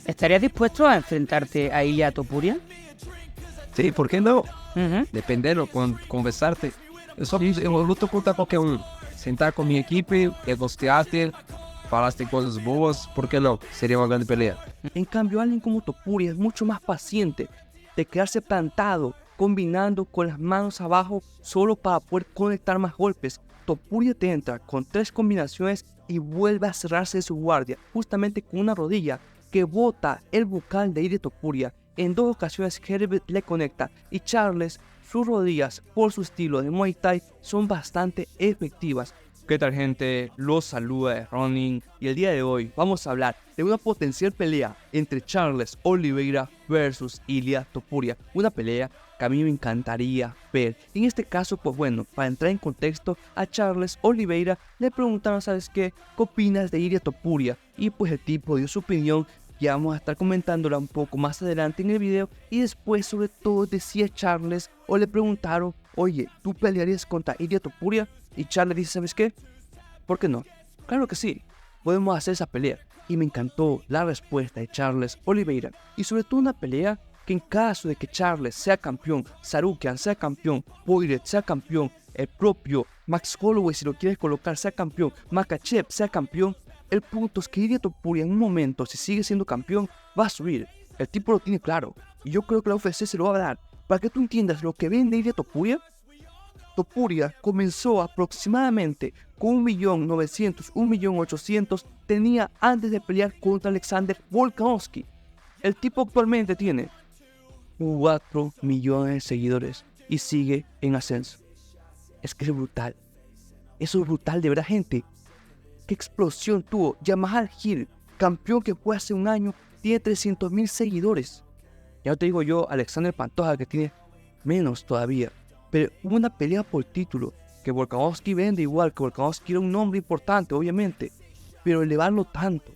¿Estarías dispuesto a enfrentarte a Ilia Topuria? Sí, ¿por qué no? Ujú. Dependendo, conversarte. Eu luto contra qualquer um. Sentar com minha equipe, negociaste, falaste coisas boas, por que não? Seria uma grande pelea. En cambio, alguien como Topuria es mucho más paciente de quedarse plantado, combinando con las manos abajo solo para poder conectar más golpes. Topuria te entra con 3 combinaciones y vuelve a cerrarse de su guardia, justamente con una rodilla que bota el bucal de Ilia Topuria. En 2 ocasiones Herbert le conecta y Charles, sus rodillas por su estilo de Muay Thai son bastante efectivas. ¿Qué tal, gente? Los saluda Ronin y el día de hoy vamos a hablar de una potencial pelea entre Charles Oliveira versus Ilia Topuria. Una pelea que a mí me encantaría ver. En este caso, pues bueno, para entrar en contexto, a Charles Oliveira le preguntaron, ¿sabes qué? ¿Qué opinas de Ilia Topuria? Y pues el tipo dio su opinión. Ya vamos a estar comentándola un poco más adelante en el video. Y después, sobre todo, decía Charles, o le preguntaron, oye, ¿tú pelearías contra Ilia Topuria? Y Charles dice, ¿sabes qué? ¿Por qué no? Claro que sí, podemos hacer esa pelea. Y me encantó la respuesta de Charles Oliveira. Y sobre todo una pelea que en caso de que Charles sea campeón, Tsarukyan sea campeón, Poirier sea campeón, el propio Max Holloway, si lo quieres colocar, sea campeón, Makhachev sea campeón, el punto es que Ilia Topuria en un momento, si sigue siendo campeón, va a subir. El tipo lo tiene claro. Y yo creo que la UFC se lo va a dar. Para que tú entiendas lo que vende Ilia Topuria, Topuria comenzó aproximadamente con 1.900.000, 1.800.000 tenía antes de pelear contra Alexander Volkanovski. El tipo actualmente tiene 4 millones de seguidores y sigue en ascenso. Es que es brutal. Eso es brutal, de verdad, gente. ¿Qué explosión tuvo? Jamahal Hill, campeón que fue hace un año, tiene 300.000 seguidores. Ya no te digo yo, Alexander Pantoja, que tiene menos todavía. Pero hubo una pelea por título, que Volkanovski vende igual, que Volkanovski era un nombre importante, obviamente. Pero elevarlo tanto,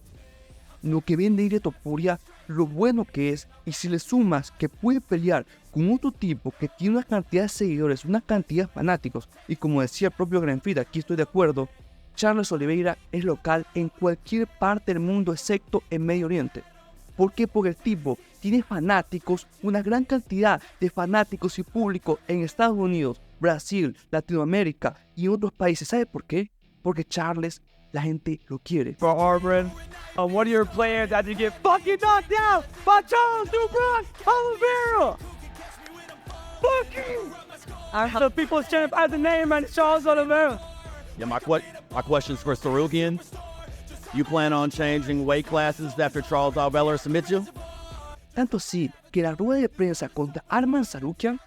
lo que vende Ilia Topuria, lo bueno que es, y si le sumas que puede pelear con otro tipo que tiene una cantidad de seguidores, una cantidad de fanáticos, y como decía el propio Grenfell, aquí estoy de acuerdo, Charles Oliveira es local en cualquier parte del mundo excepto en Medio Oriente. ¿Por qué? Porque el tipo tiene fanáticos, una gran cantidad de fanáticos y público en Estados Unidos, Brasil, Latinoamérica y en otros países. ¿Sabe por qué? Porque Charles, la gente lo quiere. For Arbrin, one of your players had to get fucking knocked out by Charles Dubron Oliveira. Fuck you! The people's chanting by the name and Charles Oliveira. Yeah, my question's for Sarukian. You plan on changing weight classes after Charles Oliveira submits you? Tanto así que en la rueda de prensa contra Arman Tsarukyan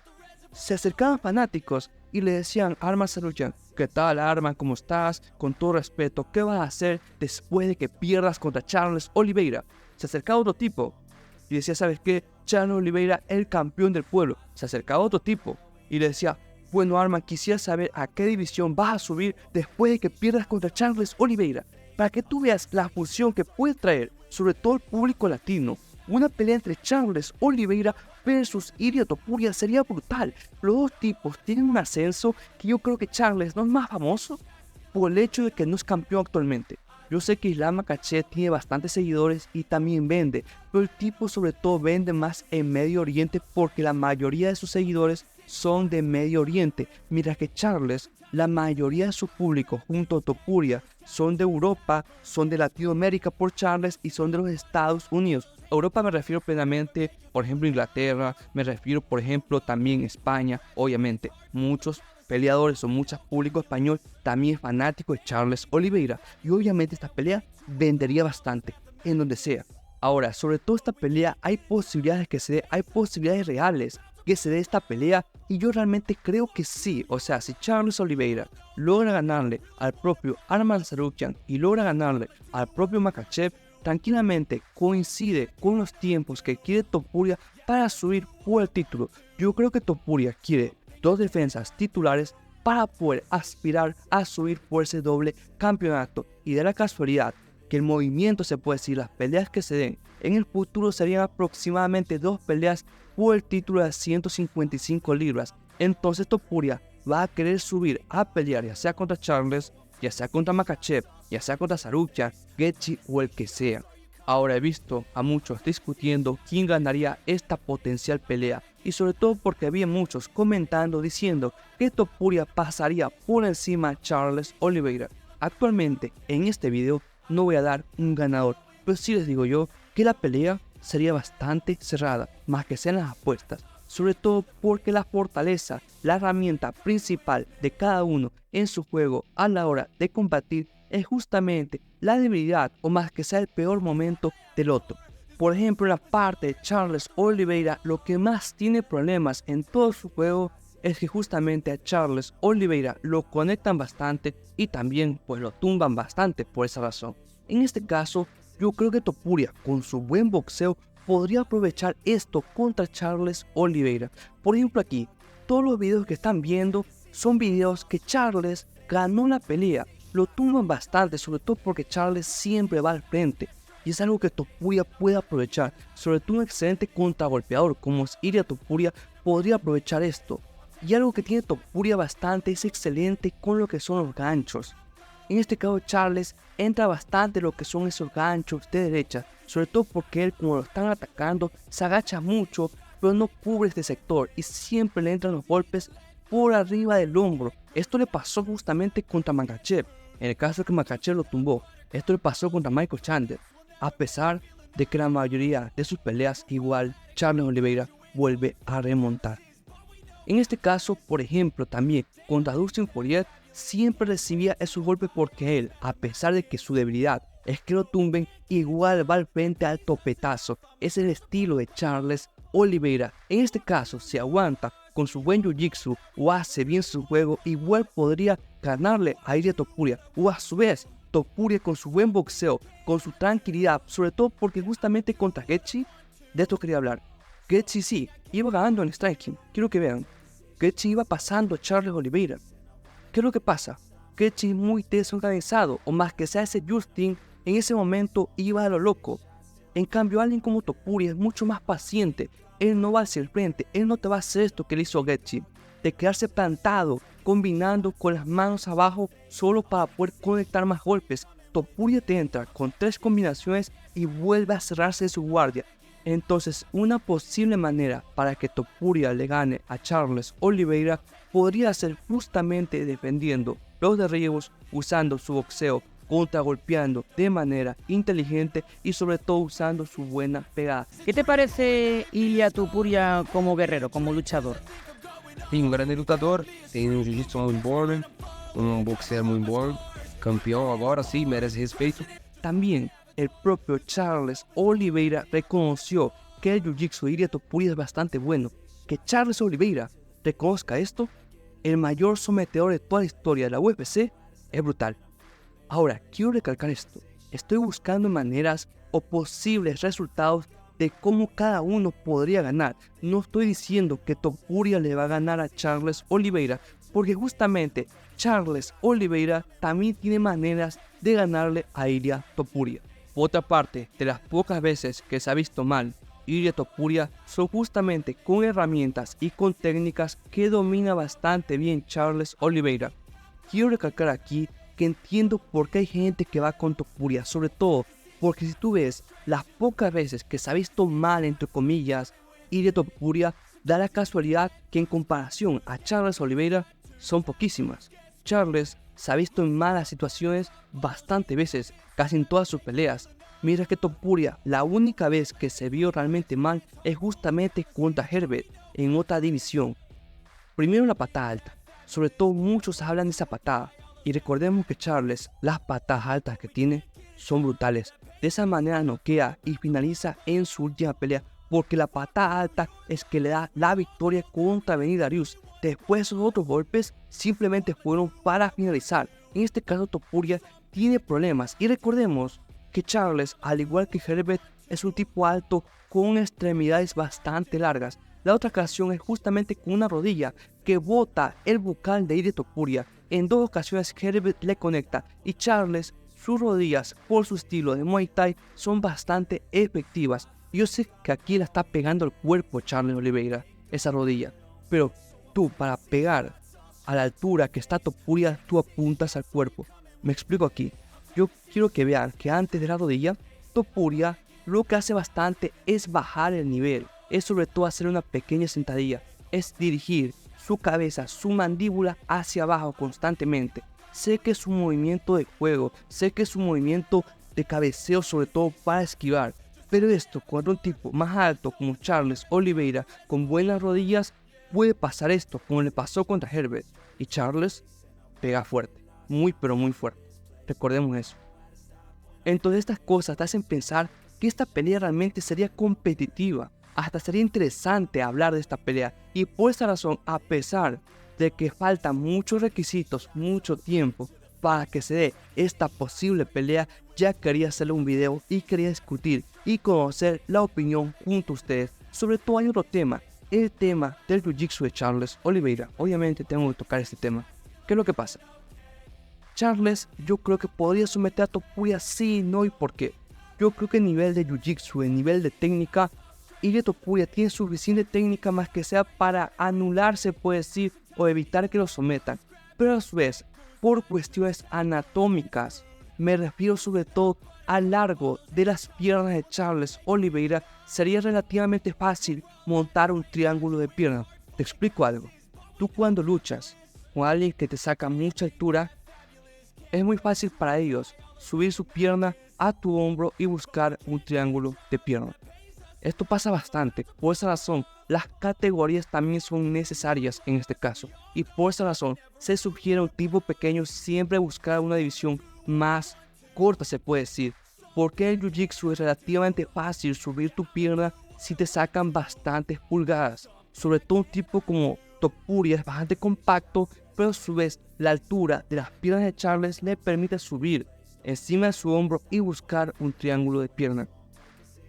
se acercaban fanáticos y le decían a Arman Tsarukyan, ¿qué tal, Arman? ¿Cómo estás? Con todo respeto, ¿qué vas a hacer después de que pierdas contra Charles Oliveira? Se acercaba otro tipo y decía, ¿sabes qué? Charles Oliveira, el campeón del pueblo. Se acercaba otro tipo y le decía, bueno, Arman, quisiera saber a qué división vas a subir después de que pierdas contra Charles Oliveira, para que tú veas la fusión que puede traer, sobre todo el público latino. Una pelea entre Charles Oliveira versus Ilia Topuria sería brutal. Los dos tipos tienen un ascenso que yo creo que Charles no es más famoso por el hecho de que no es campeón actualmente. Yo sé que Islam Makhachev tiene bastantes seguidores y también vende, pero el tipo sobre todo vende más en Medio Oriente porque la mayoría de sus seguidores son de Medio Oriente, mientras que Charles, la mayoría de su público junto a Topuria son de Europa, son de Latinoamérica por Charles y son de los Estados Unidos. Europa me refiero plenamente, por ejemplo, Inglaterra, me refiero, por ejemplo, también España, obviamente. Muchos peleadores o mucho público español también es fanático de Charles Oliveira. Y obviamente esta pelea vendería bastante, en donde sea. Ahora, sobre todo esta pelea, hay posibilidades que se dé, hay posibilidades reales que se dé esta pelea. Y yo realmente creo que sí. O sea, si Charles Oliveira logra ganarle al propio Arman Tsarukyan y logra ganarle al propio Makhachev, tranquilamente coincide con los tiempos que quiere Topuria para subir por el título. Yo creo que Topuria quiere 2 defensas titulares para poder aspirar a subir por ese doble campeonato. Y de la casualidad que el movimiento, se puede decir, las peleas que se den en el futuro serían aproximadamente 2 peleas por el título de 155 libras. Entonces Topuria va a querer subir a pelear, ya sea contra Charles, ya sea contra Makhachev, ya sea contra Tsarukyan, Gaethje o el que sea. Ahora he visto a muchos discutiendo quién ganaría esta potencial pelea, y sobre todo porque había muchos comentando diciendo que Topuria pasaría por encima a Charles Oliveira. Actualmente en este video no voy a dar un ganador, pero sí les digo yo que la pelea sería bastante cerrada, más que sean las apuestas, sobre todo porque la fortaleza, la herramienta principal de cada uno en su juego a la hora de combatir es justamente la debilidad o más que sea el peor momento del otro. Por ejemplo, en la parte de Charles Oliveira, lo que más tiene problemas en todo su juego es que justamente a Charles Oliveira lo conectan bastante y también pues lo tumban bastante por esa razón. En este caso, yo creo que Topuria con su buen boxeo podría aprovechar esto contra Charles Oliveira. Por ejemplo aquí, todos los videos que están viendo son videos que Charles ganó la pelea. Lo tumban bastante, sobre todo porque Charles siempre va al frente. Y es algo que Topuria puede aprovechar. Sobre todo un excelente contragolpeador como es Ilia Topuria podría aprovechar esto. Y algo que tiene Topuria bastante es excelente con lo que son los ganchos. En este caso Charles entra bastante lo que son esos ganchos de derecha. Sobre todo porque él, como lo están atacando, se agacha mucho, pero no cubre este sector. Y siempre le entran los golpes por arriba del hombro. Esto le pasó justamente contra Makhachev. En el caso de que Makhachev lo tumbó, esto le pasó contra Michael Chandler. A pesar de que la mayoría de sus peleas igual Charles Oliveira vuelve a remontar. En este caso, por ejemplo, también contra Dustin Poirier siempre recibía esos golpes porque él, a pesar de que su debilidad es que lo tumben, igual va al frente al topetazo. Es el estilo de Charles Oliveira. En este caso, si aguanta con su buen jiu-jitsu o hace bien su juego, igual podría ganarle a Ilia Topuria. O a su vez, Topuria con su buen boxeo, con su tranquilidad, sobre todo porque justamente contra Gaethje, de esto quería hablar. Gaethje sí, iba ganando en striking. Quiero que vean. Gaethje iba pasando a Charles Oliveira. ¿Qué es lo que pasa? Gaethje es muy desorganizado, o más que sea ese Justin, en ese momento iba a lo loco. En cambio, alguien como Topuria es mucho más paciente. Él no va hacia el frente, él no te va a hacer esto que le hizo Gaethje, de quedarse plantado, combinando con las manos abajo solo para poder conectar más golpes. Topuria te entra con 3 combinaciones y vuelve a cerrarse de su guardia. Entonces, una posible manera para que Topuria le gane a Charles Oliveira podría ser justamente defendiendo los derribos, usando su boxeo, contragolpeando de manera inteligente y sobre todo usando su buena pegada. ¿Qué te parece Ilia Topuria como guerrero, como luchador? Sí, un grande lutador, tem um jiu-jitsu muito bom, um boxeador muito bom, campeão agora, sim, merece respeito. También el propio Charles Oliveira reconoció que el jiu-jitsu de Ilia Topuria es bastante bueno. Que Charles Oliveira reconozca esto, el mayor sometedor de toda la historia de la UFC, es brutal. Ahora, quiero recalcar esto. Estoy buscando maneras o posibles resultados de cómo cada uno podría ganar. No estoy diciendo que Topuria le va a ganar a Charles Oliveira, porque justamente Charles Oliveira también tiene maneras de ganarle a Ilia Topuria. Por otra parte, de las pocas veces que se ha visto mal Ilia Topuria, son justamente con herramientas y con técnicas que domina bastante bien Charles Oliveira. Quiero recalcar aquí que entiendo por qué hay gente que va con Topuria, sobre todo porque si tú ves las pocas veces que se ha visto mal, entre comillas, Ilia Topuria, da la casualidad que en comparación a Charles Oliveira son poquísimas. Charles se ha visto en malas situaciones bastantes veces, casi en todas sus peleas, mientras que Topuria la única vez que se vio realmente mal es justamente contra Herbert en otra división. Primero la patada alta, sobre todo muchos hablan de esa patada. Y recordemos que Charles, las patadas altas que tiene son brutales. De esa manera noquea y finaliza en su última pelea, porque la patada alta es que le da la victoria contra Beneil Dariush. Después esos otros golpes simplemente fueron para finalizar. En este caso Topuria tiene problemas. Y recordemos que Charles, al igual que Herbert, es un tipo alto con extremidades bastante largas. La otra ocasión es justamente con una rodilla que bota el bucal de Ilia Topuria. En 2 ocasiones Herbert le conecta y Charles, sus rodillas por su estilo de Muay Thai son bastante efectivas. Yo sé que aquí la está pegando al cuerpo Charles Oliveira, esa rodilla. Pero tú, para pegar a la altura que está Topuria, tú apuntas al cuerpo. Me explico aquí. Yo quiero que vean que antes de la rodilla Topuria lo que hace bastante es bajar el nivel, es sobre todo hacer una pequeña sentadilla, es dirigir su cabeza, su mandíbula hacia abajo constantemente. Sé que es un movimiento de juego, sé que es un movimiento de cabeceo sobre todo para esquivar, pero esto contra un tipo más alto como Charles Oliveira con buenas rodillas puede pasar esto como le pasó contra Herbert, y Charles pega fuerte, muy pero muy fuerte, recordemos eso. Entonces estas cosas te hacen pensar que esta pelea realmente sería competitiva, hasta sería interesante hablar de esta pelea, y por esa razón, a pesar de que faltan muchos requisitos, mucho tiempo para que se dé esta posible pelea, ya quería hacerle un video y quería discutir y conocer la opinión junto a ustedes. Sobre todo hay otro tema, el tema del jiu-jitsu de Charles Oliveira. Obviamente tengo que tocar este tema. ¿Qué es lo que pasa? Charles, yo creo que podría someter a Topuria sí, no y por qué. Yo creo que el nivel de jiu-jitsu, el nivel de técnica, Ilia Topuria tiene suficiente técnica más que sea para anularse, puede decir, o evitar que lo sometan. Pero a su vez, por cuestiones anatómicas, me refiero sobre todo al largo de las piernas de Charles Oliveira, sería relativamente fácil montar un triángulo de piernas. Te explico algo. Tú cuando luchas con alguien que te saca mucha altura, es muy fácil para ellos subir su pierna a tu hombro y buscar un triángulo de pierna. Esto pasa bastante, por esa razón las categorías también son necesarias en este caso, y por esa razón se sugiere a un tipo pequeño siempre buscar una división más corta, se puede decir, porque en Jiu-Jitsu es relativamente fácil subir tu pierna si te sacan bastantes pulgadas, sobre todo un tipo como Topuria es bastante compacto, pero a su vez la altura de las piernas de Charles le permite subir encima de su hombro y buscar un triángulo de pierna.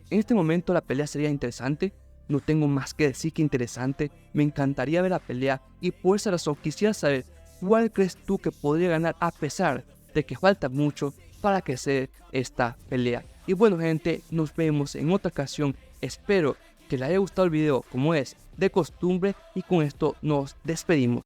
En este momento la pelea sería interesante, no tengo más que decir que interesante, me encantaría ver la pelea y por esa razón quisiera saber cuál crees tú que podría ganar a pesar de que falta mucho para que se dé esta pelea. Y bueno gente, nos vemos en otra ocasión, espero que les haya gustado el video como es de costumbre y con esto nos despedimos.